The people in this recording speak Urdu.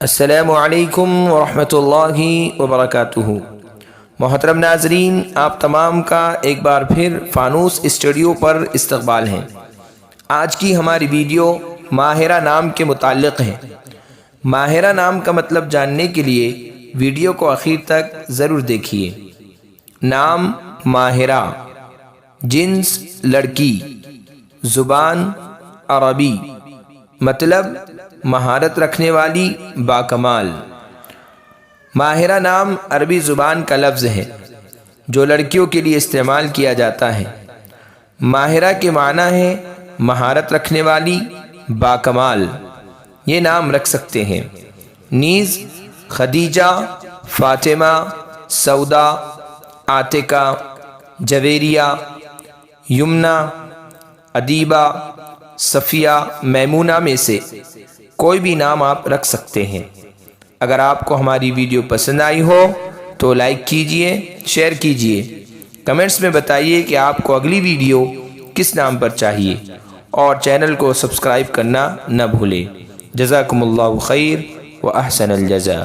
السلام علیکم ورحمۃ اللہ وبرکاتہ۔ محترم ناظرین، آپ تمام کا ایک بار پھر فانوس اسٹوڈیو پر استقبال ہے۔ آج کی ہماری ویڈیو ماہرہ نام کے متعلق ہے۔ ماہرہ نام کا مطلب جاننے کے لیے ویڈیو کو آخر تک ضرور دیکھیے۔ نام ماہرہ، جنس لڑکی، زبان عربی، مطلب مہارت رکھنے والی، باکمال۔ ماہرہ نام عربی زبان کا لفظ ہے جو لڑکیوں کے لیے استعمال کیا جاتا ہے۔ ماہرہ کے معنی ہے مہارت رکھنے والی، باکمال۔ یہ نام رکھ سکتے ہیں نیز خدیجہ، فاطمہ، سودا، عاتقہ، جویریہ، یمنہ، ادیبہ، صفیہ، میمونہ میں سے کوئی بھی نام آپ رکھ سکتے ہیں۔ اگر آپ کو ہماری ویڈیو پسند آئی ہو تو لائک کیجئے، شیئر کیجئے، کمنٹس میں بتائیے کہ آپ کو اگلی ویڈیو کس نام پر چاہیے، اور چینل کو سبسکرائب کرنا نہ بھولیں۔ جزاکم اللہ خیر و احسن الجزاء۔